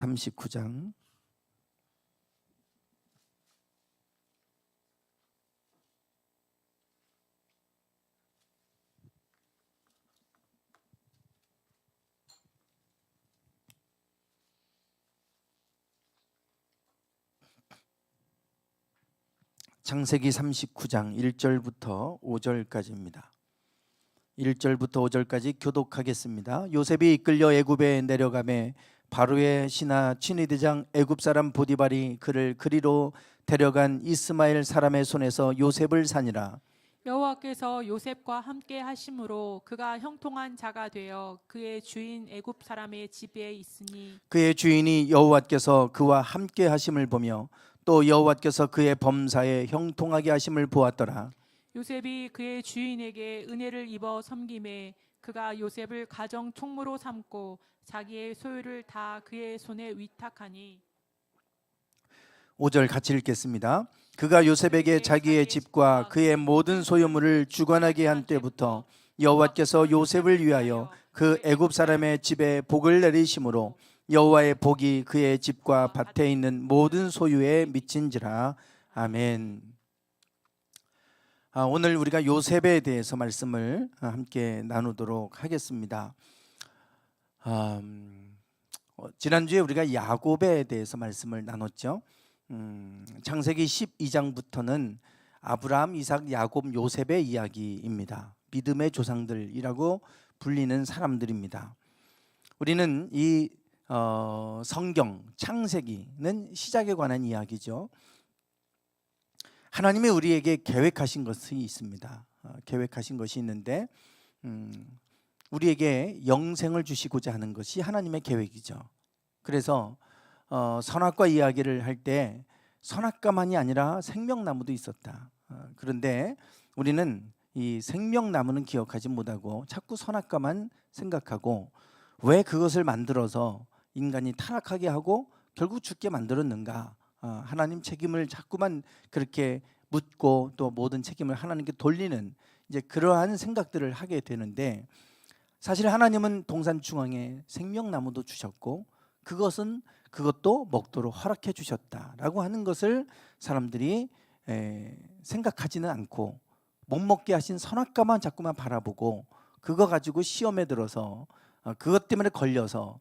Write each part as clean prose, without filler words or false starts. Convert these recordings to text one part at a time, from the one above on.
39장 창세기 39장 1절부터 5절까지입니다. 1절부터 5절까지 교독하겠습니다. 요셉이 이끌려 애굽에 내려가매 바로의 신하 친위대장 애굽 사람 보디발이 그를 그리로 데려간 이스마엘 사람의 손에서 요셉을 산이라. 여호와께서 요셉과 함께 하심으로 그가 형통한 자가 되어 그의 주인 애굽 사람의 집에 있으니 그의 주인이 여호와께서 그와 함께 하심을 보며 또 여호와께서 그의 범사에 형통하게 하심을 보았더라. 요셉이 그의 주인에게 은혜를 입어 섬김에 그가 요셉을 가정 총무로 삼고 자기의 소유를 다 그의 손에 위탁하니 5절 같이 읽겠습니다. 그가 요셉에게 자기의 집과 그의 모든 소유물을 주관하게 한 때부터 여호와께서 요셉을 위하여 그 애굽 사람의 집에 복을 내리심으로 여호와의 복이 그의 집과 밭에 있는 모든 소유에 미친지라. 아멘. 오늘 우리가 요셉에 대해서 말씀을 함께 나누도록 하겠습니다. 지난주에 우리가 야곱에 대해서 말씀을 나눴죠. 창세기 12장부터는 아브라함, 이삭, 야곱, 요셉의 이야기입니다. 믿음의 조상들이라고 불리는 사람들입니다. 우리는 이 성경 창세기는 시작에 관한 이야기죠. 하나님이 우리에게 계획하신 것이 있습니다. 계획하신 것이 있는데 우리에게 영생을 주시고자 하는 것이 하나님의 계획이죠. 그래서 선악과 이야기를 할 때 선악과만이 아니라 생명나무도 있었다. 그런데 우리는 이 생명나무는 기억하지 못하고 자꾸 선악과만 생각하고 왜 그것을 만들어서 인간이 타락하게 하고 결국 죽게 만들었는가? 하나님 책임을 자꾸만 그렇게 묻고 또 모든 책임을 하나님께 돌리는 이제 그러한 생각들을 하게 되는데, 사실 하나님은 동산 중앙에 생명나무도 주셨고 그것도 먹도록 허락해 주셨다라고 하는 것을 사람들이 생각하지는 않고 못 먹게 하신 선악과만 자꾸만 바라보고 그거 가지고 시험에 들어서 그것 때문에 걸려서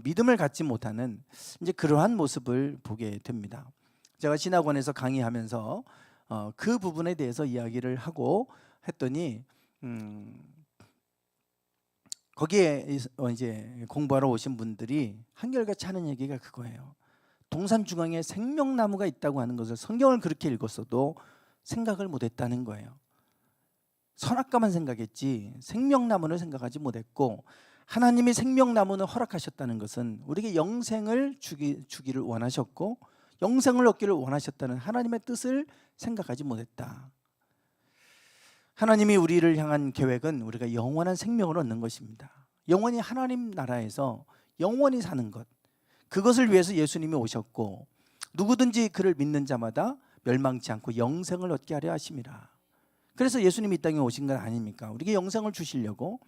믿음을 갖지 못하는 이제 그러한 모습을 보게 됩니다. 제가 신학원에서 강의하면서 그 부분에 대해서 이야기를 하고 했더니 거기에 이제 공부하러 오신 분들이 한결같이 하는 얘기가 그거예요. 동산 중앙에 생명나무가 있다고 하는 것을 성경을 그렇게 읽었어도 생각을 못했다는 거예요. 선악과만 생각했지 생명나무는 생각하지 못했고, 하나님이 생명나무는 허락하셨다는 것은 우리에게 영생을 주기를 원하셨고 영생을 얻기를 원하셨다는 하나님의 뜻을 생각하지 못했다. 하나님이 우리를 향한 계획은 우리가 영원한 생명을 얻는 것입니다. 영원히 하나님 나라에서 영원히 사는 것, 그것을 위해서 예수님이 오셨고 누구든지 그를 믿는 자마다 멸망치 않고 영생을 얻게 하려 하심이라. 그래서 예수님이 이 땅에 오신 건 아닙니까? 우리에게 영생을 주시려고.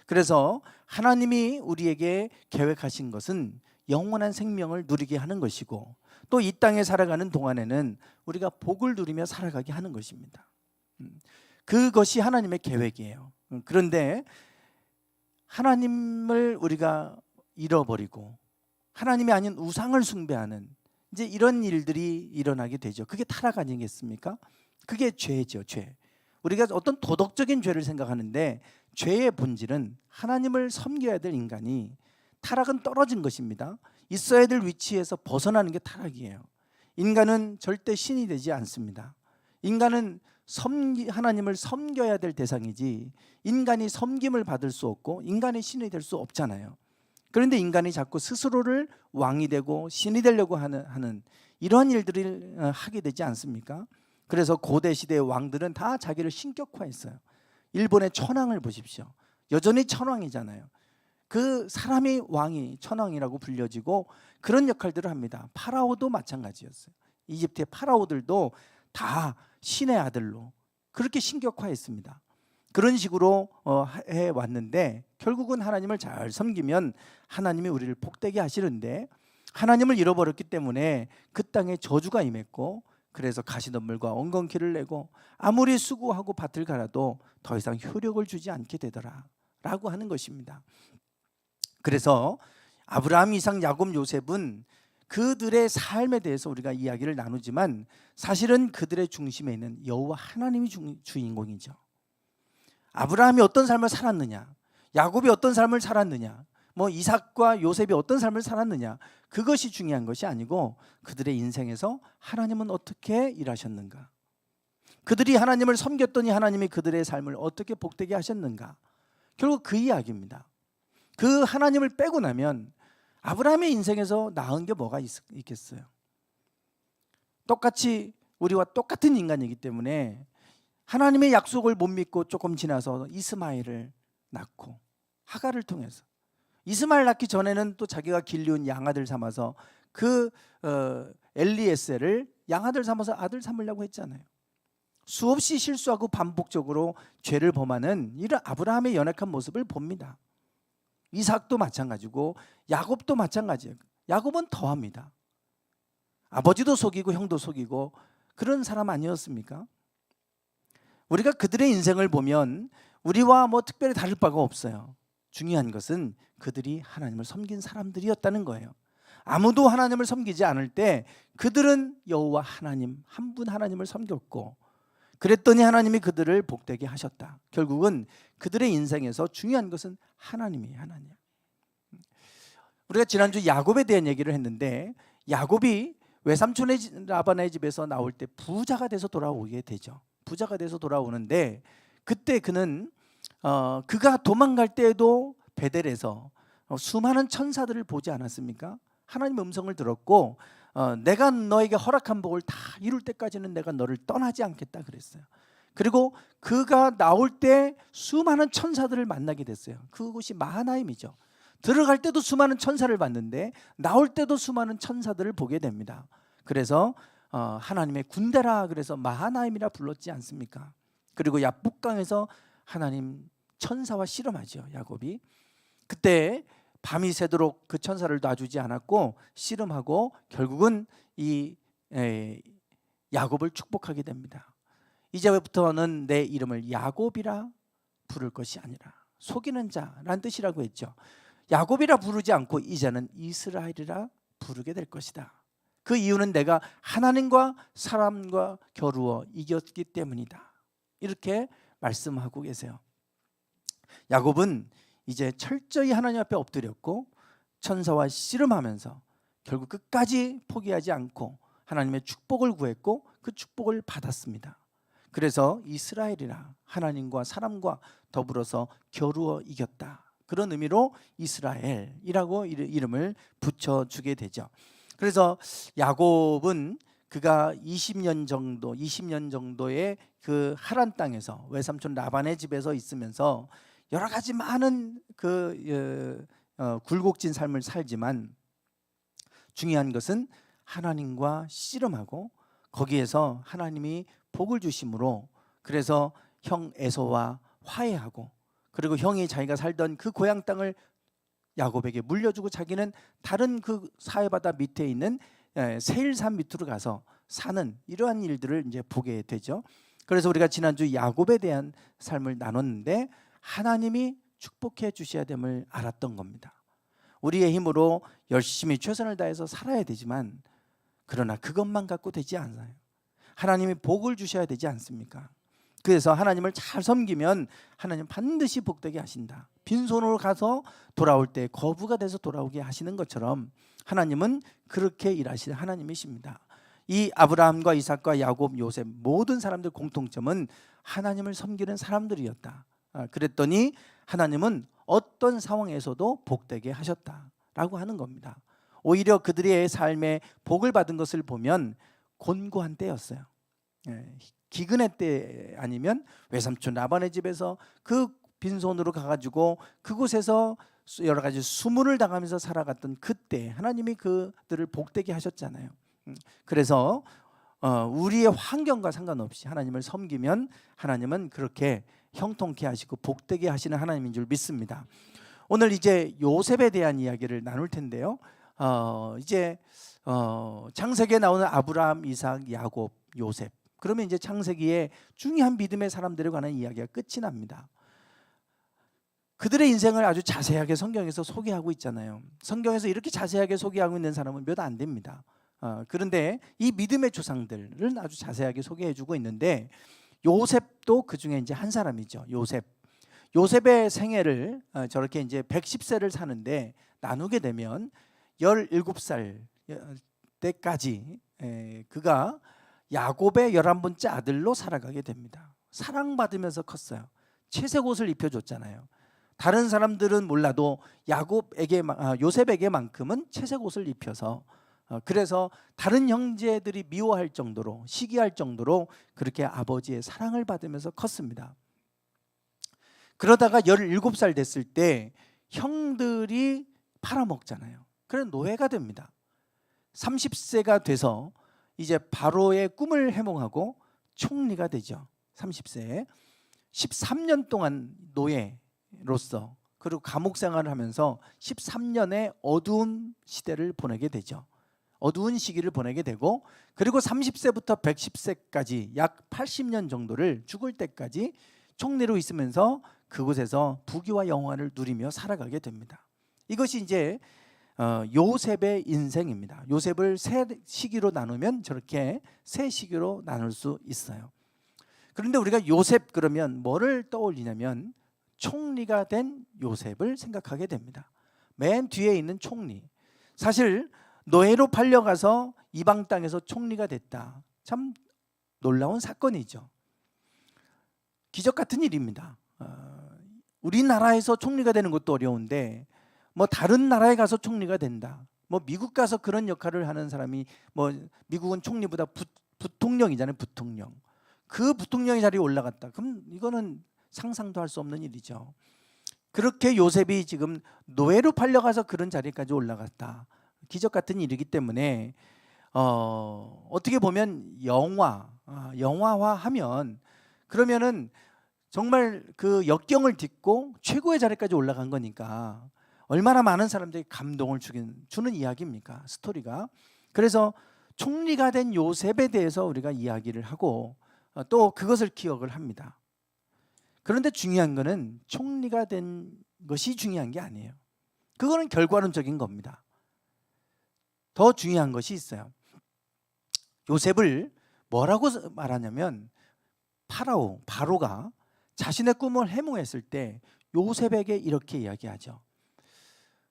그래서 하나님이 우리에게 계획하신 것은 영원한 생명을 누리게 하는 것이고 또 이 땅에 살아가는 동안에는 우리가 복을 누리며 살아가게 하는 것입니다. 그것이 하나님의 계획이에요. 그런데 하나님을 우리가 잃어버리고 하나님이 아닌 우상을 숭배하는 이제 이런 일들이 일어나게 되죠. 그게 타락 아니겠습니까? 그게 죄죠, 죄. 우리가 어떤 도덕적인 죄를 생각하는데 죄의 본질은 하나님을 섬겨야 될 인간이 타락은 떨어진 것입니다. 있어야 될 위치에서 벗어나는 게 타락이에요. 인간은 절대 신이 되지 않습니다. 인간은 하나님을 섬겨야 될 대상이지 인간이 섬김을 받을 수 없고 인간이 신이 될 수 없잖아요. 그런데 인간이 자꾸 스스로를 왕이 되고 신이 되려고 하는 이러한 일들을 하게 되지 않습니까? 그래서 고대 시대의 왕들은 다 자기를 신격화했어요. 일본의 천황을 보십시오. 여전히 천황이잖아요. 그 사람이 왕이 천황이라고 불려지고 그런 역할들을 합니다. 파라오도 마찬가지였어요. 이집트의 파라오들도 다 신의 아들로 그렇게 신격화했습니다. 그런 식으로 해왔는데 결국은 하나님을 잘 섬기면 하나님이 우리를 복되게 하시는데 하나님을 잃어버렸기 때문에 그 땅에 저주가 임했고, 그래서 가시덤불과 엉겅퀴를 내고 아무리 수고하고 밭을 갈아도 더 이상 효력을 주지 않게 되더라 라고 하는 것입니다. 그래서 아브라함, 이삭, 야곱, 요셉은 그들의 삶에 대해서 우리가 이야기를 나누지만 사실은 그들의 중심에 있는 여호와 하나님이 주인공이죠. 아브라함이 어떤 삶을 살았느냐, 야곱이 어떤 삶을 살았느냐, 이삭과 요셉이 어떤 삶을 살았느냐, 그것이 중요한 것이 아니고 그들의 인생에서 하나님은 어떻게 일하셨는가, 그들이 하나님을 섬겼더니 하나님이 그들의 삶을 어떻게 복되게 하셨는가, 결국 그 이야기입니다. 그 하나님을 빼고 나면 아브라함의 인생에서 나은 게 뭐가 있겠어요? 똑같이 우리와 똑같은 인간이기 때문에 하나님의 약속을 못 믿고 조금 지나서 이스마엘을 낳고, 하갈을 통해서 이스마엘 낳기 전에는 또 자기가 길리운 양아들 삼아서 그 엘리에셀을 양아들 삼아서 아들 삼으려고 했잖아요. 수없이 실수하고 반복적으로 죄를 범하는 이런 아브라함의 연약한 모습을 봅니다. 이삭도 마찬가지고 야곱도 마찬가지예요. 야곱은 더합니다. 아버지도 속이고 형도 속이고 그런 사람 아니었습니까? 우리가 그들의 인생을 보면 우리와 특별히 다를 바가 없어요. 중요한 것은 그들이 하나님을 섬긴 사람들이었다는 거예요. 아무도 하나님을 섬기지 않을 때 그들은 여호와 하나님 한 분 하나님을 섬겼고, 그랬더니 하나님이 그들을 복되게 하셨다. 결국은 그들의 인생에서 중요한 것은 하나님이에요. 하나님. 우리가 지난주 야곱에 대한 얘기를 했는데, 야곱이 외삼촌의 라반의 집에서 나올 때 부자가 돼서 돌아오게 되죠. 부자가 돼서 돌아오는데, 그때 그는 그가 도망갈 때에도 베델에서 수많은 천사들을 보지 않았습니까? 하나님의 음성을 들었고, 내가 너에게 허락한 복을 다 이룰 때까지는 내가 너를 떠나지 않겠다 그랬어요. 그리고 그가 나올 때 수많은 천사들을 만나게 됐어요. 그곳이 마하나임이죠. 들어갈 때도 수많은 천사를 봤는데 나올 때도 수많은 천사들을 보게 됩니다. 그래서 하나님의 군대라 그래서 마하나임이라 불렀지 않습니까? 그리고 야복강에서 하나님 천사와 씨름하죠. 야곱이 그때 밤이 새도록 그 천사를 놔주지 않았고 씨름하고 결국은 이 야곱을 축복하게 됩니다. 이제부터는 내 이름을 야곱이라 부를 것이 아니라 속이는 자라는 뜻이라고 했죠. 야곱이라 부르지 않고 이제는 이스라엘이라 부르게 될 것이다. 그 이유는 내가 하나님과 사람과 겨루어 이겼기 때문이다. 이렇게 말씀하고 계세요. 야곱은 이제 철저히 하나님 앞에 엎드렸고 천사와 씨름하면서 결국 끝까지 포기하지 않고 하나님의 축복을 구했고 그 축복을 받았습니다. 그래서 이스라엘이라 하나님과 사람과 더불어서 겨루어 이겼다. 그런 의미로 이스라엘이라고 이름을 붙여주게 되죠. 그래서 야곱은 그가 20년 정도의 그 하란 땅에서 외삼촌 라반의 집에서 있으면서 여러 가지 많은 굴곡진 삶을 살지만 중요한 것은 하나님과 씨름하고 거기에서 하나님이 복을 주심으로 그래서 형 에서와 화해하고 그리고 형이 자기가 살던 그 고향 땅을 야곱에게 물려주고 자기는 다른 그 사해바다 밑에 있는 세일산 밑으로 가서 사는 이러한 일들을 이제 보게 되죠. 그래서 우리가 지난주 야곱에 대한 삶을 나눴는데 하나님이 축복해 주셔야 됨을 알았던 겁니다. 우리의 힘으로 열심히 최선을 다해서 살아야 되지만 그러나 그것만 갖고 되지 않아요. 하나님이 복을 주셔야 되지 않습니까? 그래서 하나님을 잘 섬기면 하나님 반드시 복되게 하신다. 빈손으로 가서 돌아올 때 거부가 돼서 돌아오게 하시는 것처럼 하나님은 그렇게 일하시는 하나님이십니다. 이 아브라함과 이삭과 야곱, 요셉 모든 사람들 공통점은 하나님을 섬기는 사람들이었다. 그랬더니 하나님은 어떤 상황에서도 복되게 하셨다라고 하는 겁니다. 오히려 그들의 삶에 복을 받은 것을 보면 곤고한 때였어요. 기근의 때 아니면 외삼촌 라반의 집에서 그 빈손으로 가가지고 그곳에서 여러 가지 수문을 당하면서 살아갔던 그때 하나님이 그들을 복되게 하셨잖아요. 그래서 우리의 환경과 상관없이 하나님을 섬기면 하나님은 그렇게 형통케 하시고 복되게 하시는 하나님인 줄 믿습니다. 오늘 이제 요셉에 대한 이야기를 나눌 텐데요. 이제 창세기에 나오는 아브라함, 이삭, 야곱, 요셉. 그러면 이제 창세기에 중요한 믿음의 사람들에 관한 이야기가 끝이 납니다. 그들의 인생을 아주 자세하게 성경에서 소개하고 있잖아요. 성경에서 이렇게 자세하게 소개하고 있는 사람은 몇 안 됩니다. 그런데 이 믿음의 조상들은 아주 자세하게 소개해주고 있는데 요셉도 그 중에 이제 한 사람이죠. 요셉의 생애를 저렇게 이제 110세를 사는데 나누게 되면 17살 때까지 그가 야곱의 11번째 아들로 살아가게 됩니다. 사랑받으면서 컸어요. 채색 옷을 입혀줬잖아요. 다른 사람들은 몰라도 요셉에게만큼은 채색 옷을 입혀서 그래서 다른 형제들이 미워할 정도로 시기할 정도로 그렇게 아버지의 사랑을 받으면서 컸습니다. 그러다가 17살 됐을 때 형들이 팔아먹잖아요. 그래서 노예가 됩니다. 30세가 돼서 이제 바로의 꿈을 해몽하고 총리가 되죠. 30세에 13년 동안 노예로서 그리고 감옥 생활을 하면서 13년의 어두운 시대를 보내게 되죠. 어두운 시기를 보내게 되고 그리고 30세부터 110세까지 약 80년 정도를 죽을 때까지 총리로 있으면서 그곳에서 부귀와 영화를 누리며 살아가게 됩니다. 이것이 이제 요셉의 인생입니다. 요셉을 세 시기로 나누면 저렇게 세 시기로 나눌 수 있어요. 그런데 우리가 요셉 그러면 뭐를 떠올리냐면 총리가 된 요셉을 생각하게 됩니다. 맨 뒤에 있는 총리. 사실 노예로 팔려가서 이방 땅에서 총리가 됐다. 참 놀라운 사건이죠. 기적 같은 일입니다. 우리나라에서 총리가 되는 것도 어려운데 뭐 다른 나라에 가서 총리가 된다. 뭐 미국 가서 그런 역할을 하는 사람이 뭐 미국은 총리보다 부통령이잖아요. 부통령. 그 부통령의 자리에 올라갔다. 그럼 이거는 상상도 할 수 없는 일이죠. 그렇게 요셉이 지금 노예로 팔려가서 그런 자리까지 올라갔다. 기적 같은 일이기 때문에 어떻게 보면 영화화하면 그러면은 정말 그 역경을 딛고 최고의 자리까지 올라간 거니까 얼마나 많은 사람들이 감동을 주는 이야기입니까? 스토리가. 그래서 총리가 된 요셉에 대해서 우리가 이야기를 하고 또 그것을 기억을 합니다. 그런데 중요한 거는 총리가 된 것이 중요한 게 아니에요. 그거는 결과론적인 겁니다. 더 중요한 것이 있어요. 요셉을 뭐라고 말하냐면 바로가 자신의 꿈을 해몽했을 때 요셉에게 이렇게 이야기하죠.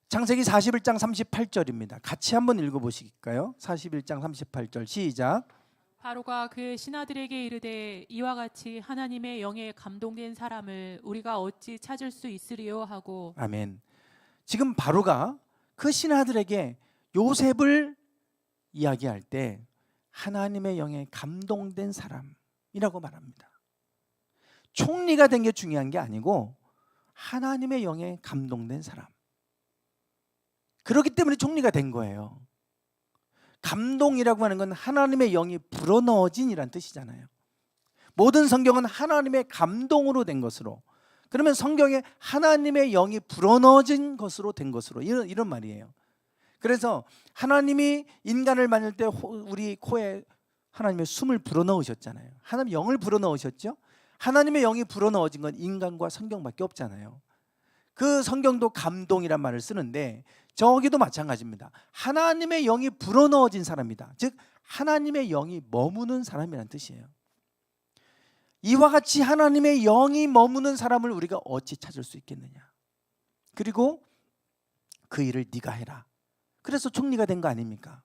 창세기 41장 38절입니다. 같이 한번 읽어보실까요? 41장 38절 시작. 바로가 그의 신하들에게 이르되 이와 같이 하나님의 영에 감동된 사람을 우리가 어찌 찾을 수 있으리요 하고. 아멘. 지금 바로가 그 신하들에게 요셉을 이야기할 때 하나님의 영에 감동된 사람이라고 말합니다. 총리가 된 게 중요한 게 아니고 하나님의 영에 감동된 사람. 그렇기 때문에 총리가 된 거예요. 감동이라고 하는 건 하나님의 영이 불어넣어진이란 뜻이잖아요. 모든 성경은 하나님의 감동으로 된 것으로, 그러면 성경에 하나님의 영이 불어넣어진 것으로 된 것으로 이런 말이에요. 그래서 하나님이 인간을 만들 때 우리 코에 하나님의 숨을 불어넣으셨잖아요. 하나님 영을 불어넣으셨죠. 하나님의 영이 불어넣어진 건 인간과 성경밖에 없잖아요. 그 성경도 감동이란 말을 쓰는데 저기도 마찬가지입니다. 하나님의 영이 불어넣어진 사람이다. 즉 하나님의 영이 머무는 사람이라는 뜻이에요. 이와 같이 하나님의 영이 머무는 사람을 우리가 어찌 찾을 수 있겠느냐. 그리고 그 일을 네가 해라. 그래서 총리가 된 거 아닙니까?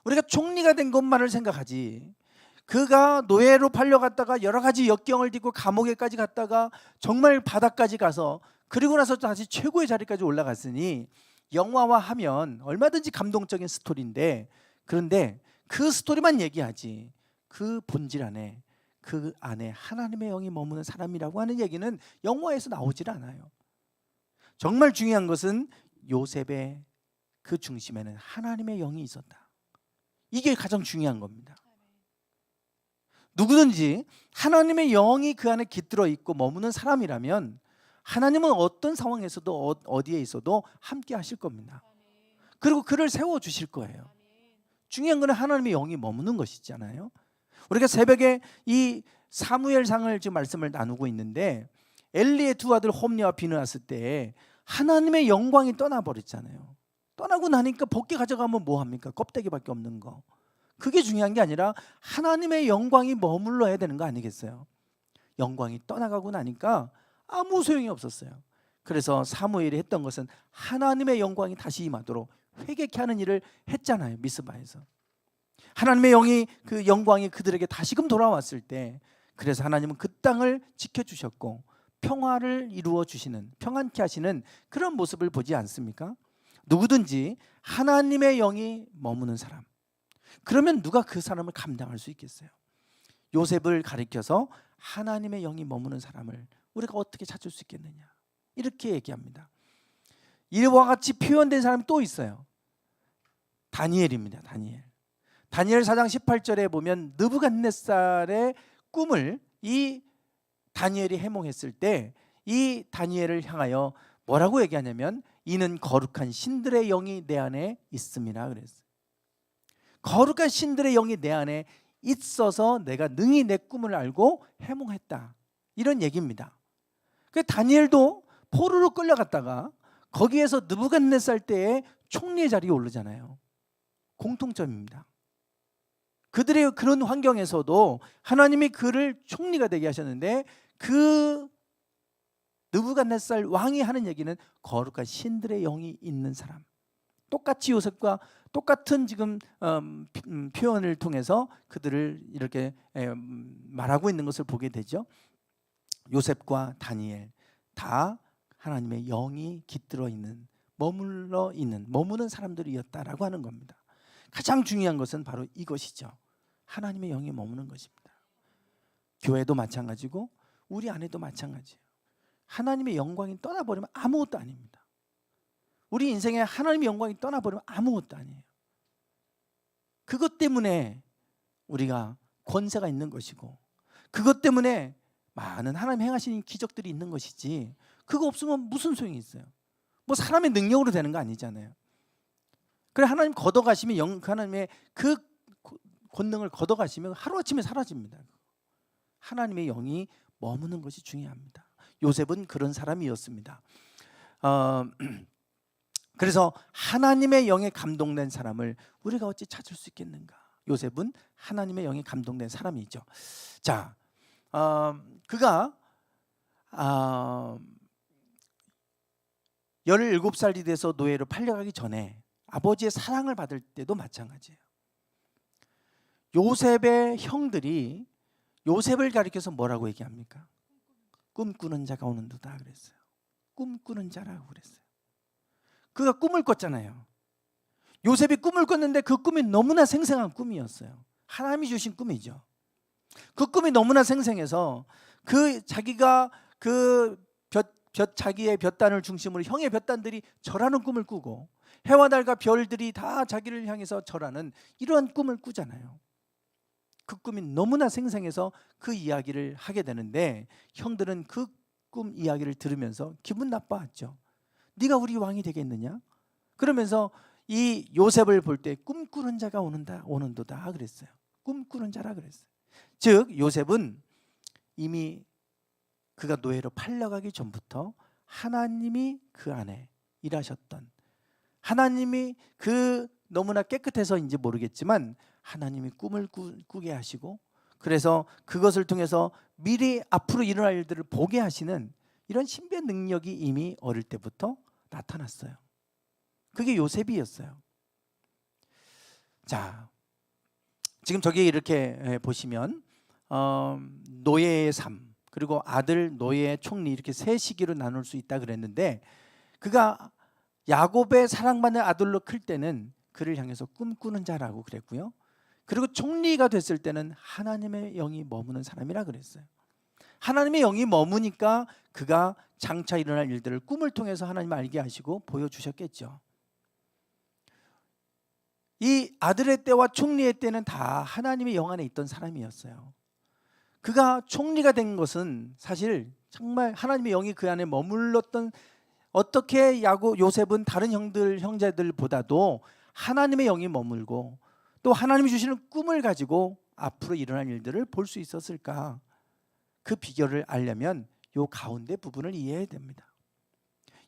우리가 총리가 된 것만을 생각하지, 그가 노예로 팔려갔다가 여러 가지 역경을 딛고 감옥에까지 갔다가 정말 바다까지 가서 그리고 나서 다시 최고의 자리까지 올라갔으니 영화화하면 얼마든지 감동적인 스토리인데, 그런데 그 스토리만 얘기하지 그 본질 안에, 그 안에 하나님의 영이 머무는 사람이라고 하는 얘기는 영화에서 나오질 않아요. 정말 중요한 것은 요셉의 그 중심에는 하나님의 영이 있었다. 이게 가장 중요한 겁니다. 누구든지 하나님의 영이 그 안에 깃들어 있고 머무는 사람이라면 하나님은 어떤 상황에서도 어디에 있어도 함께 하실 겁니다. 그리고 그를 세워 주실 거예요. 중요한 건 하나님의 영이 머무는 것이잖아요. 우리가 새벽에 이 사무엘상을 지금 말씀을 나누고 있는데 엘리의 두 아들 홈리와 비느하스 때 하나님의 영광이 떠나버렸잖아요. 떠나고 나니까 벗게 가져가면 뭐 합니까? 껍데기밖에 없는 거. 그게 중요한 게 아니라 하나님의 영광이 머물러야 되는 거 아니겠어요? 영광이 떠나가고 나니까 아무 소용이 없었어요. 그래서 사무엘이 했던 것은 하나님의 영광이 다시 임하도록 회개케 하는 일을 했잖아요. 미스바에서 하나님의 영이 그 영광이 그들에게 다시금 돌아왔을 때, 그래서 하나님은 그 땅을 지켜주셨고 평화를 이루어 주시는, 평안케 하시는 그런 모습을 보지 않습니까? 누구든지 하나님의 영이 머무는 사람, 그러면 누가 그 사람을 감당할 수 있겠어요? 요셉을 가리켜서 하나님의 영이 머무는 사람을 우리가 어떻게 찾을 수 있겠느냐, 이렇게 얘기합니다. 이와 같이 표현된 사람이 또 있어요. 다니엘입니다. 다니엘 4장 18절에 보면 느부갓네살의 꿈을 이 다니엘이 해몽했을 때 이 다니엘을 향하여 뭐라고 얘기하냐면 이는 거룩한 신들의 영이 내 안에 있음이라 그랬어요. 거룩한 신들의 영이 내 안에 있어서 내가 능히 내 꿈을 알고 해몽했다, 이런 얘기입니다. 그 다니엘도 포로로 끌려갔다가 거기에서 느부갓네살 때의 총리의 자리에 오르잖아요. 공통점입니다. 그들의 그런 환경에서도 하나님이 그를 총리가 되게 하셨는데 그 느부갓네살 왕이 하는 얘기는 거룩한 신들의 영이 있는 사람. 똑같이 요셉과 똑같은 지금 표현을 통해서 그들을 이렇게 말하고 있는 것을 보게 되죠. 요셉과 다니엘 다 하나님의 영이 깃들어 있는, 머물러 있는, 머무는 사람들이었다라고 하는 겁니다. 가장 중요한 것은 바로 이것이죠. 하나님의 영이 머무는 것입니다. 교회도 마찬가지고 우리 안에도 마찬가지예요. 하나님의 영광이 떠나버리면 아무것도 아닙니다. 우리 인생에 하나님의 영광이 떠나버리면 아무것도 아니에요. 그것 때문에 우리가 권세가 있는 것이고, 그것 때문에 많은 하나님 행하시는 기적들이 있는 것이지, 그거 없으면 무슨 소용이 있어요? 뭐 사람의 능력으로 되는 거 아니잖아요. 그래, 하나님 걷어가시면 하나님의 그 권능을 걷어가시면 하루아침에 사라집니다. 하나님의 영이 머무는 것이 중요합니다. 요셉은 그런 사람이었습니다. 그래서 하나님의 영에 감동된 사람을 우리가 어찌 찾을 수 있겠는가? 요셉은 하나님의 영에 감동된 사람이죠. 자, 그가 17살이 돼서 노예로 팔려가기 전에 아버지의 사랑을 받을 때도 마찬가지예요. 요셉의 형들이 요셉을 가리켜서 뭐라고 얘기합니까? 꿈꾸는 자가 오는도다 그랬어요. 꿈꾸는 자라고 그랬어요. 그가 꿈을 꿨잖아요. 요셉이 꿈을 꿨는데 그 꿈이 너무나 생생한 꿈이었어요. 하나님이 주신 꿈이죠. 그 꿈이 너무나 생생해서 그 자기가 자기의 볕단을 중심으로 형의 볕단들이 절하는 꿈을 꾸고 해와 달과 별들이 다 자기를 향해서 절하는 이러한 꿈을 꾸잖아요. 그 꿈이 너무나 생생해서 그 이야기를 하게 되는데 형들은 그 꿈 이야기를 들으면서 기분 나빠했죠. 네가 우리 왕이 되겠느냐? 그러면서 이 요셉을 볼 때 꿈꾸는 자가 오는도다 그랬어요. 꿈꾸는 자라 그랬어요. 즉 요셉은 이미 그가 노예로 팔려가기 전부터 하나님이 그 안에 일하셨던, 하나님이 그 너무나 깨끗해서인지 모르겠지만 하나님이 꿈을 꾸게 하시고, 그래서 그것을 통해서 미래 앞으로 일어날 일들을 보게 하시는 이런 신비한 능력이 이미 어릴 때부터 나타났어요. 그게 요셉이었어요. 자, 지금 저기 이렇게 보시면 노예의 삶, 그리고 아들, 노예, 총리, 이렇게 세 시기로 나눌 수 있다 그랬는데, 그가 야곱의 사랑받는 아들로 클 때는 그를 향해서 꿈꾸는 자라고 그랬고요. 그리고 총리가 됐을 때는 하나님의 영이 머무는 사람이라 그랬어요. 하나님의 영이 머무니까 그가 장차 일어날 일들을 꿈을 통해서 하나님 알게 하시고 보여주셨겠죠. 이 아들의 때와 총리의 때는 다 하나님의 영 안에 있던 사람이었어요. 그가 총리가 된 것은 사실 정말 하나님의 영이 그 안에 머물렀던 어떻게 요셉은 다른 형제들보다도 하나님의 영이 머물고 또 하나님이 주시는 꿈을 가지고 앞으로 일어날 일들을 볼 수 있었을까? 그 비결을 알려면 요 가운데 부분을 이해해야 됩니다.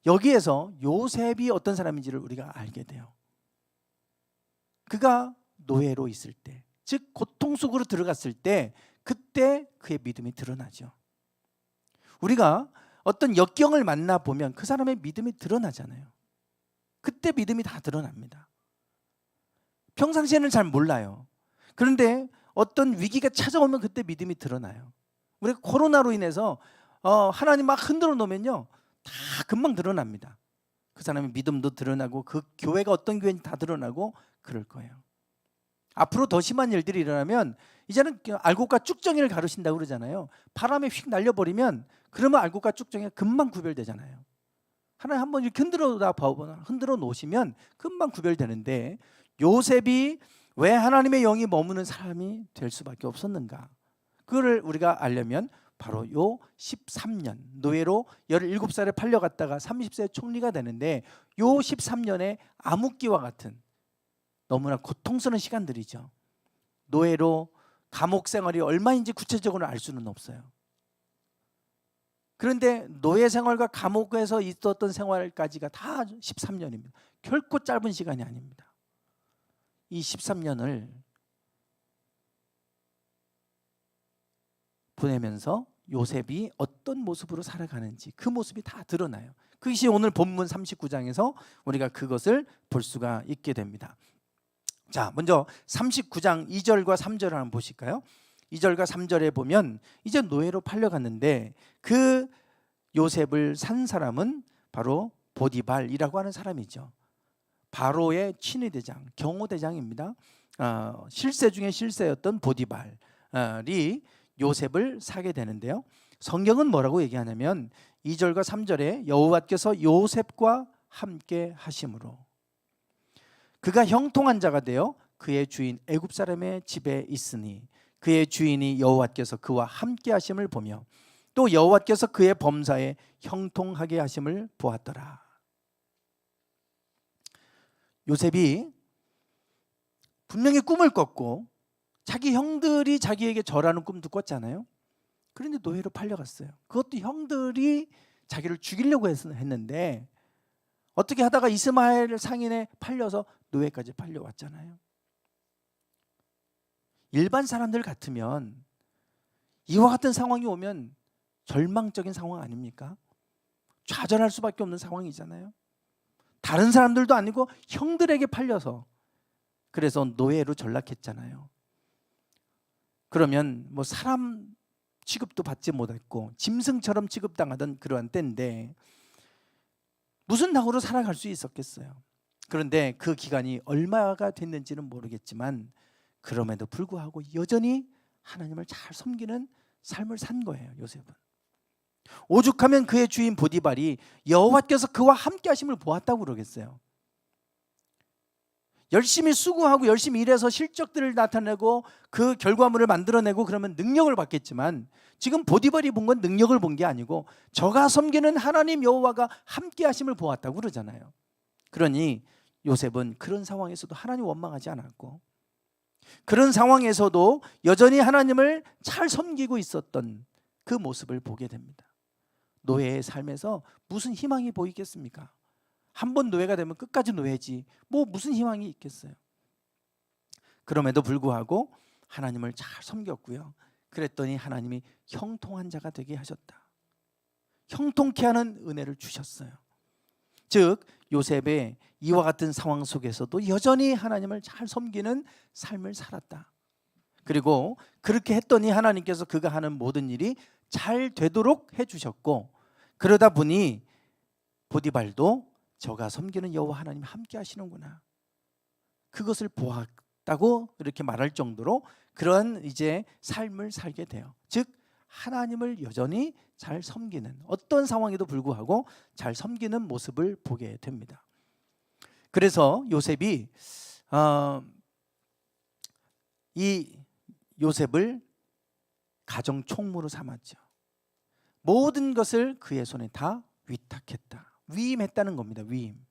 여기에서 요셉이 어떤 사람인지를 우리가 알게 돼요. 그가 노예로 있을 때, 즉 고통 속으로 들어갔을 때, 그때 그의 믿음이 드러나죠. 우리가 어떤 역경을 만나보면 그 사람의 믿음이 드러나잖아요. 그때 믿음이 다 드러납니다. 평상시에는 잘 몰라요. 그런데 어떤 위기가 찾아오면 그때 믿음이 드러나요. 우리가 코로나로 인해서 하나님 막 흔들어 놓으면요, 다 금방 드러납니다. 그 사람의 믿음도 드러나고 그 교회가 어떤 교회인지 다 드러나고 그럴 거예요. 앞으로 더 심한 일들이 일어나면 이제는 알곡과 쭉정이를 가르친다고 그러잖아요. 바람에 휙 날려버리면 그러면 알곡과 쭉정이가 금방 구별되잖아요. 하나님 한번 이렇게 흔들어 놓으시면 금방 구별되는데, 요셉이 왜 하나님의 영이 머무는 사람이 될 수밖에 없었는가? 그거를 우리가 알려면 바로 요 13년 노예로 17살에 팔려갔다가 30세에 총리가 되는데, 요 13년의 암흑기와 같은 너무나 고통스러운 시간들이죠. 노예로 감옥 생활이 얼마인지 구체적으로 알 수는 없어요. 그런데 노예 생활과 감옥에서 있었던 생활까지가 다 13년입니다. 결코 짧은 시간이 아닙니다. 이 13년을 보내면서 요셉이 어떤 모습으로 살아가는지 그 모습이 다 드러나요. 그것이 오늘 본문 39장에서 우리가 그것을 볼 수가 있게 됩니다. 자, 먼저 39장 2절과 3절을 한번 보실까요? 2절과 3절에 보면 이제 노예로 팔려갔는데 그 요셉을 산 사람은 바로 보디발이라고 하는 사람이죠. 바로의 친위대장, 경호대장입니다. 실세 중에 실세였던 보디발이 요셉을 사게 되는데요. 성경은 뭐라고 얘기하냐면 2절과 3절에 여호와께서 요셉과 함께 하심으로 그가 형통한 자가 되어 그의 주인 애굽 사람의 집에 있으니 그의 주인이 여호와께서 그와 함께 하심을 보며 또 여호와께서 그의 범사에 형통하게 하심을 보았더라. 요셉이 분명히 꿈을 꿨고 자기 형들이 자기에게 절하는 꿈도 꿨잖아요. 그런데 노예로 팔려갔어요. 그것도 형들이 자기를 죽이려고 했는데 어떻게 하다가 이스마엘 상인에 팔려서 노예까지 팔려왔잖아요. 일반 사람들 같으면 이와 같은 상황이 오면 절망적인 상황 아닙니까? 좌절할 수밖에 없는 상황이잖아요. 다른 사람들도 아니고 형들에게 팔려서 그래서 노예로 전락했잖아요. 그러면 뭐 사람 취급도 받지 못했고 짐승처럼 취급당하던 그러한 때인데 무슨 낙으로 살아갈 수 있었겠어요. 그런데 그 기간이 얼마가 됐는지는 모르겠지만 그럼에도 불구하고 여전히 하나님을 잘 섬기는 삶을 산 거예요. 요셉은 오죽하면 그의 주인 보디발이 여호와께서 그와 함께 하심을 보았다고 그러겠어요. 열심히 수고하고 열심히 일해서 실적들을 나타내고 그 결과물을 만들어내고 그러면 능력을 받겠지만 지금 보디발이 본 건 능력을 본 게 아니고 저가 섬기는 하나님 여호와가 함께 하심을 보았다고 그러잖아요. 그러니 요셉은 그런 상황에서도 하나님 원망하지 않았고 그런 상황에서도 여전히 하나님을 잘 섬기고 있었던 그 모습을 보게 됩니다. 노예의 삶에서 무슨 희망이 보이겠습니까? 한 번 노예가 되면 끝까지 노예지 뭐 무슨 희망이 있겠어요. 그럼에도 불구하고 하나님을 잘 섬겼고요. 그랬더니 하나님이 형통한 자가 되게 하셨다. 형통케 하는 은혜를 주셨어요. 즉 요셉의 이와 같은 상황 속에서도 여전히 하나님을 잘 섬기는 삶을 살았다. 그리고 그렇게 했더니 하나님께서 그가 하는 모든 일이 잘 되도록 해주셨고 그러다 보니 보디발도 저가 섬기는 여호와 하나님 함께 하시는구나 그것을 보았다고 이렇게 말할 정도로 그런 이제 삶을 살게 돼요. 즉 하나님을 여전히 잘 섬기는 어떤 상황에도 불구하고 잘 섬기는 모습을 보게 됩니다. 그래서 요셉이 이 요셉을 가정 총무로 삼았죠. 모든 것을 그의 손에 다 위탁했다. 위임했다는 겁니다. 위임.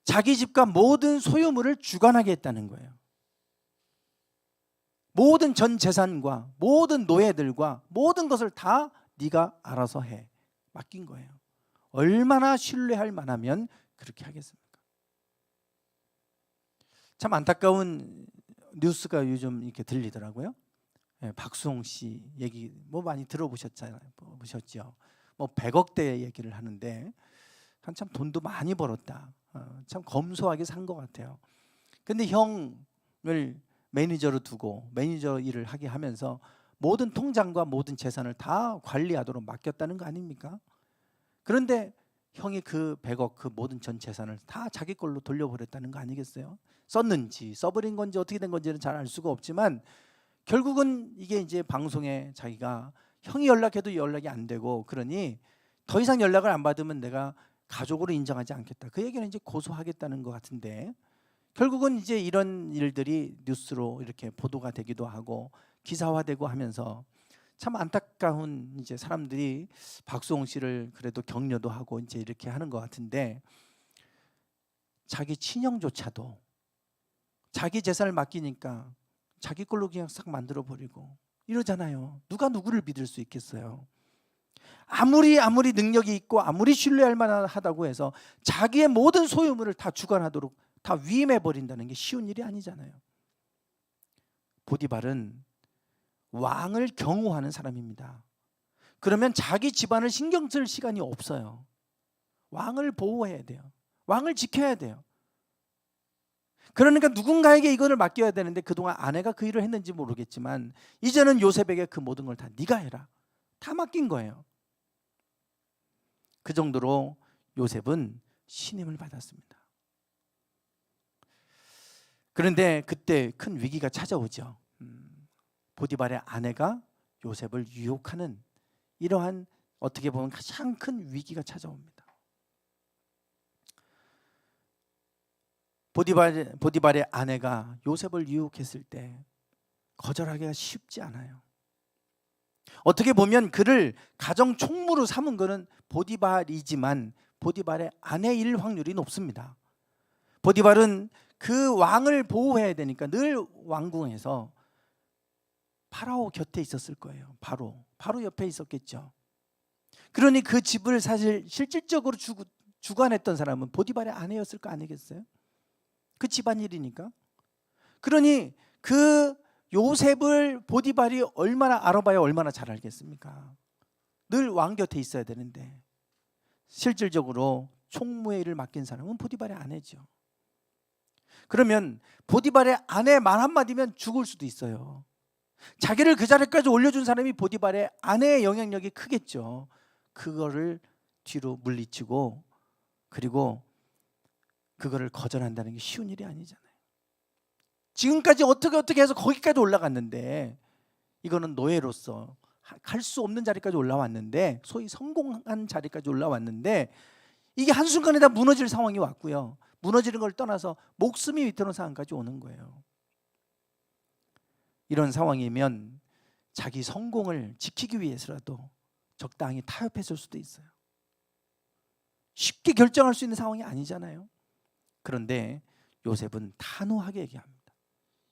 자기 집과 모든 소유물을 주관하게 했다는 거예요. 모든 전 재산과 모든 노예들과 모든 것을 다 네가 알아서 해. 맡긴 거예요. 얼마나 신뢰할 만하면 그렇게 하겠습니까? 참 안타까운 뉴스가 요즘 이렇게 들리더라고요. 박수홍 씨 얘기 뭐 많이 들어보셨죠? 뭐 100억대 얘기를 하는데 한참 돈도 많이 벌었다. 참 검소하게 산 것 같아요. 근데 형을 매니저로 두고 매니저 일을 하게 하면서 모든 통장과 모든 재산을 다 관리하도록 맡겼다는 거 아닙니까? 그런데 형이 그 100억 그 모든 전 재산을 다 자기 걸로 돌려버렸다는 거 아니겠어요? 썼는지 써버린 건지 어떻게 된 건지는 잘 알 수가 없지만 결국은 이게 이제 방송에 자기가 형이 연락해도 연락이 안 되고 그러니 더 이상 연락을 안 받으면 내가 가족으로 인정하지 않겠다. 그 얘기는 이제 고소하겠다는 것 같은데 결국은 이제 이런 일들이 뉴스로 이렇게 보도가 되기도 하고 기사화되고 하면서 참 안타까운 이제 사람들이 박수홍 씨를 그래도 격려도 하고 이제 이렇게 하는 것 같은데 자기 친형조차도 자기 재산을 맡기니까 자기 걸로 그냥 싹 만들어 버리고 이러잖아요. 누가 누구를 믿을 수 있겠어요? 아무리 능력이 있고 아무리 신뢰할 만하다고 해서 자기의 모든 소유물을 다 주관하도록 다 위임해 버린다는 게 쉬운 일이 아니잖아요. 보디발은 왕을 경호하는 사람입니다. 그러면 자기 집안을 신경 쓸 시간이 없어요. 왕을 보호해야 돼요. 왕을 지켜야 돼요. 그러니까 누군가에게 이거를 맡겨야 되는데 그동안 아내가 그 일을 했는지 모르겠지만 이제는 요셉에게 그 모든 걸 다 네가 해라. 다 맡긴 거예요. 그 정도로 요셉은 신임을 받았습니다. 그런데 그때 큰 위기가 찾아오죠. 보디발의 아내가 요셉을 유혹하는 이러한 어떻게 보면 가장 큰 위기가 찾아옵니다. 보디발의 아내가 요셉을 유혹했을 때 거절하기가 쉽지 않아요. 어떻게 보면 그를 가정 총무로 삼은 것은 보디발이지만 보디발의 아내일 확률이 높습니다. 보디발은 그 왕을 보호해야 되니까 늘 왕궁에서 파라오 곁에 있었을 거예요. 바로 옆에 있었겠죠. 그러니 그 집을 사실 실질적으로 주관했던 사람은 보디발의 아내였을 거 아니겠어요? 그 집안일이니까. 그러니 그 요셉을 보디발이 얼마나 알아봐야 얼마나 잘 알겠습니까? 늘 왕 곁에 있어야 되는데 실질적으로 총무의 일을 맡긴 사람은 보디발의 아내죠. 그러면 보디발의 아내 말 한마디면 죽을 수도 있어요. 자기를 그 자리까지 올려준 사람이 보디발의 아내의 영향력이 크겠죠. 그거를 뒤로 물리치고 그리고 그거를 거절한다는 게 쉬운 일이 아니잖아요. 지금까지 어떻게 해서 거기까지 올라갔는데 이거는 노예로서 갈 수 없는 자리까지 올라왔는데 소위 성공한 자리까지 올라왔는데 이게 한순간에 다 무너질 상황이 왔고요. 무너지는 걸 떠나서 목숨이 위태로운 상황까지 오는 거예요. 이런 상황이면 자기 성공을 지키기 위해서라도 적당히 타협했을 수도 있어요. 쉽게 결정할 수 있는 상황이 아니잖아요. 그런데 요셉은 단호하게 얘기합니다.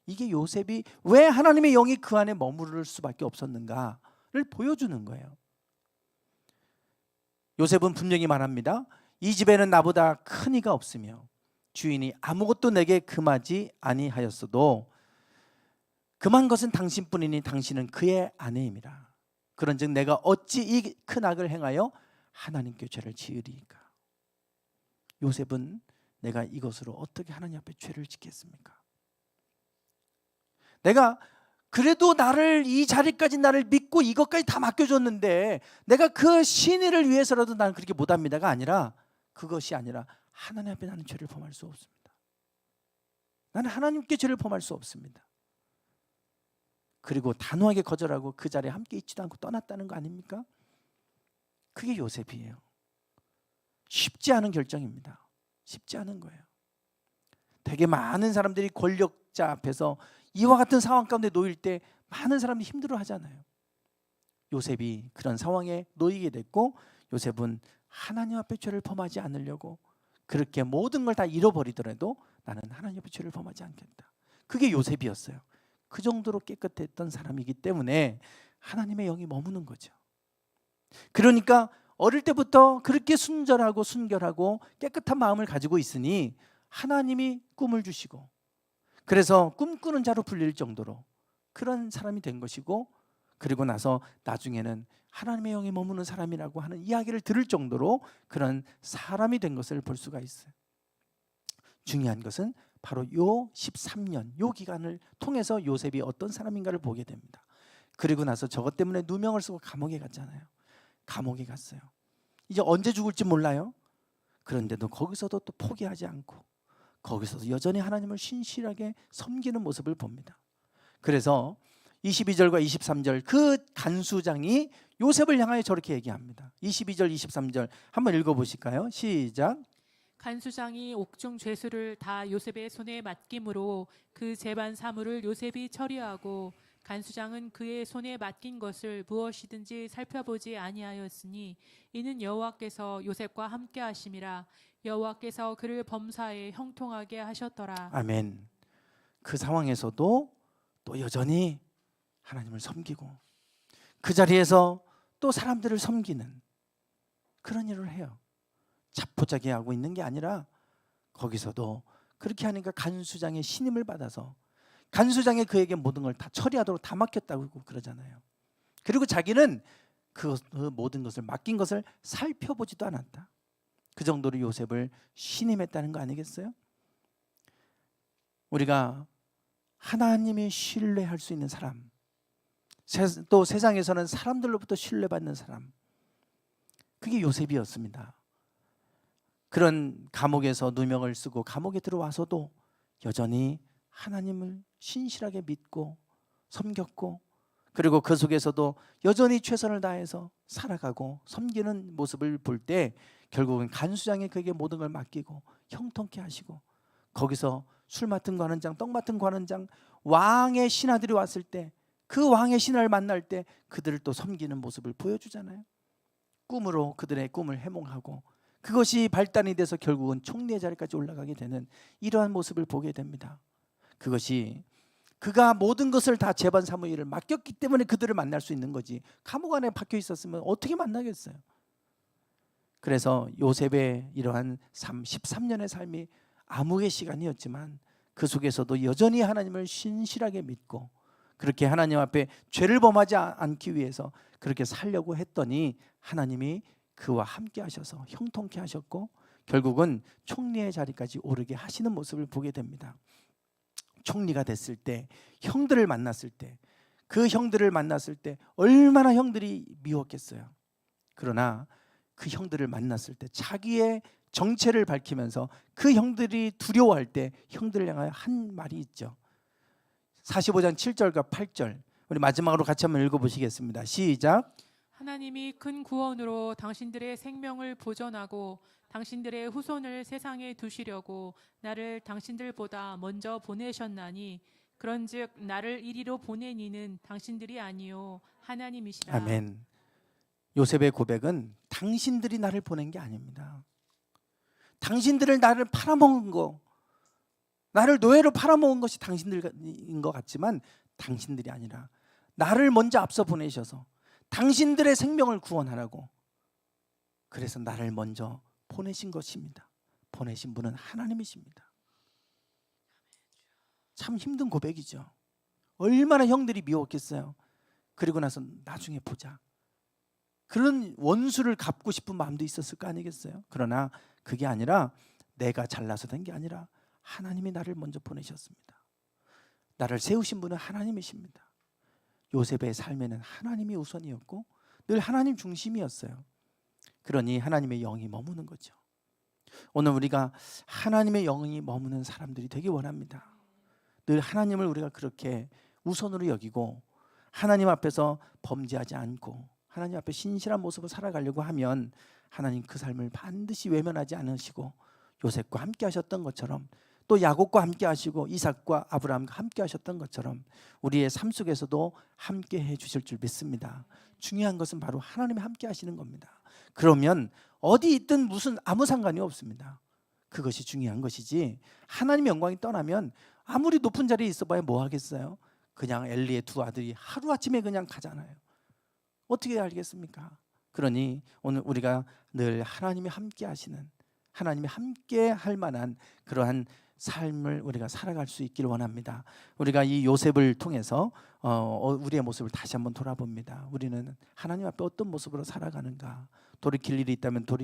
이게 요셉이 왜 하나님의 영이 그 안에 머무를 수밖에 없었는가를 보여주는 거예요. 요셉은 분명히 말합니다. 이 집에는 나보다 큰 이가 없으며 주인이 아무것도 내게 금하지 아니하였어도 금한 것은 당신뿐이니 당신은 그의 아내임이라. 그런즉 내가 어찌 이 큰 악을 행하여 하나님께 죄를 지으리이까. 요셉은 내가 이것으로 어떻게 하나님 앞에 죄를 짓겠습니까? 내가 그래도 이 자리까지 나를 믿고 이것까지 다 맡겨줬는데 내가 그 신의를 위해서라도 나는 그렇게 못합니다가 아니라 그것이 아니라 하나님 앞에 나는 죄를 범할 수 없습니다. 나는 하나님께 죄를 범할 수 없습니다. 그리고 단호하게 거절하고 그 자리에 함께 있지도 않고 떠났다는 거 아닙니까? 그게 요셉이에요. 쉽지 않은 결정입니다. 쉽지 않은 거예요. 되게 많은 사람들이 권력자 앞에서 이와 같은 상황 가운데 놓일 때 많은 사람들이 힘들어 하잖아요. 요셉이 그런 상황에 놓이게 됐고 요셉은 하나님 앞에 죄를 범하지 않으려고 그렇게 모든 걸 다 잃어버리더라도 나는 하나님 앞에 죄를 범하지 않겠다. 그게 요셉이었어요. 그 정도로 깨끗했던 사람이기 때문에 하나님의 영이 머무는 거죠. 그러니까 어릴 때부터 그렇게 순전하고 순결하고 깨끗한 마음을 가지고 있으니 하나님이 꿈을 주시고, 그래서 꿈꾸는 자로 불릴 정도로 그런 사람이 된 것이고, 그리고 나서 나중에는 하나님의 영이 머무는 사람이라고 하는 이야기를 들을 정도로 그런 사람이 된 것을 볼 수가 있어요. 중요한 것은 바로 요 13년 요 기간을 통해서 요셉이 어떤 사람인가를 보게 됩니다. 그리고 나서 저것 때문에 누명을 쓰고 감옥에 갔잖아요. 감옥에 갔어요. 이제 언제 죽을지 몰라요. 그런데도 거기서도 또 포기하지 않고 거기서도 여전히 하나님을 신실하게 섬기는 모습을 봅니다. 그래서 22절과 23절 그 간수장이 요셉을 향하여 저렇게 얘기합니다. 22절 23절 한번 읽어보실까요? 시작. 간수장이 옥중 죄수를 다 요셉의 손에 맡김으로 그 재반 사물을 요셉이 처리하고 간수장은 그의 손에 맡긴 것을 무엇이든지 살펴보지 아니하였으니 이는 여호와께서 요셉과 함께 하심이라. 여호와께서 그를 범사에 형통하게 하셨더라. 아멘. 그 상황에서도 또 여전히 하나님을 섬기고 그 자리에서 또 사람들을 섬기는 그런 일을 해요. 자포자기하고 있는 게 아니라 거기서도 그렇게 하니까 간수장의 신임을 받아서 간수장이 그에게 모든 걸 다 처리하도록 다 맡겼다고 그러잖아요. 그리고 자기는 그 모든 것을 맡긴 것을 살펴보지도 않았다. 그 정도로 요셉을 신임했다는 거 아니겠어요? 우리가 하나님이 신뢰할 수 있는 사람, 또 세상에서는 사람들로부터 신뢰받는 사람, 그게 요셉이었습니다. 그런 감옥에서 누명을 쓰고 감옥에 들어와서도 여전히 하나님을 신실하게 믿고 섬겼고, 그리고 그 속에서도 여전히 최선을 다해서 살아가고 섬기는 모습을 볼 때 결국은 간수장이 그에게 모든 걸 맡기고 형통케 하시고, 거기서 술 맡은 관원장, 떡 맡은 관원장, 왕의 신하들이 왔을 때 그 왕의 신하를 만날 때 그들을 또 섬기는 모습을 보여주잖아요. 꿈으로 그들의 꿈을 해몽하고 그것이 발단이 돼서 결국은 총리의 자리까지 올라가게 되는 이러한 모습을 보게 됩니다. 그것이 그가 모든 것을 다 재반 사무엘을 맡겼기 때문에 그들을 만날 수 있는 거지, 감옥 안에 박혀 있었으면 어떻게 만나겠어요. 그래서 요셉의 이러한 13년의 삶이 암흑의 시간이었지만 그 속에서도 여전히 하나님을 신실하게 믿고 그렇게 하나님 앞에 죄를 범하지 않기 위해서 그렇게 살려고 했더니 하나님이 그와 함께 하셔서 형통케 하셨고 결국은 총리의 자리까지 오르게 하시는 모습을 보게 됩니다. 총리가 됐을 때, 형들을 만났을 때, 그 형들을 만났을 때 얼마나 형들이 미웠겠어요. 그러나 그 형들을 만났을 때 자기의 정체를 밝히면서 그 형들이 두려워할 때 형들을 향하여 한 말이 있죠. 45장 7절과 8절 우리 마지막으로 같이 한번 읽어보시겠습니다. 시작. 하나님이 큰 구원으로 당신들의 생명을 보존하고 당신들의 후손을 세상에 두시려고 나를 당신들보다 먼저 보내셨나니 그런즉 나를 이리로 보낸 이는 당신들이 아니요 하나님이시라. 아멘. 요셉의 고백은 당신들이 나를 보낸 게 아닙니다. 당신들을 나를 팔아먹은 거, 나를 노예로 팔아먹은 것이 당신들인 것 같지만 당신들이 아니라 나를 먼저 앞서 보내셔서 당신들의 생명을 구원하라고, 그래서 나를 먼저 보내신 것입니다. 보내신 분은 하나님이십니다. 참 힘든 고백이죠. 얼마나 형들이 미웠겠어요. 그리고 나서 나중에 보자, 그런 원수를 갚고 싶은 마음도 있었을 거 아니겠어요. 그러나 그게 아니라 내가 잘나서 된 게 아니라 하나님이 나를 먼저 보내셨습니다. 나를 세우신 분은 하나님이십니다. 요셉의 삶에는 하나님이 우선이었고 늘 하나님 중심이었어요. 그러니 하나님의 영이 머무는 거죠. 오늘 우리가 하나님의 영이 머무는 사람들이 되기 원합니다. 늘 하나님을 우리가 그렇게 우선으로 여기고 하나님 앞에서 범죄하지 않고 하나님 앞에 신실한 모습을 살아가려고 하면 하나님 그 삶을 반드시 외면하지 않으시고 요셉과 함께 하셨던 것처럼 또 야곱과 함께 하시고 이삭과 아브라함과 함께 하셨던 것처럼 우리의 삶 속에서도 함께 해 주실 줄 믿습니다. 중요한 것은 바로 하나님이 함께 하시는 겁니다. 그러면 어디 있든 무슨 아무 상관이 없습니다. 그것이 중요한 것이지 하나님의 영광이 떠나면 아무리 높은 자리에 있어봐야 뭐 하겠어요? 그냥 엘리의 두 아들이 하루아침에 그냥 가잖아요. 어떻게 알겠습니까? 그러니 오늘 우리가 늘 하나님이 함께 하시는, 하나님이 함께 할 만한 그러한 삶을 우리가 살아갈 수 있기를 원합니다. 우리가 이 요셉을 통해서 우리의 모습을 다시 한번 돌아봅니다. 우리는 하나님 앞에 어떤 모습으로 살아가는가? 돌이킬 일이 있다면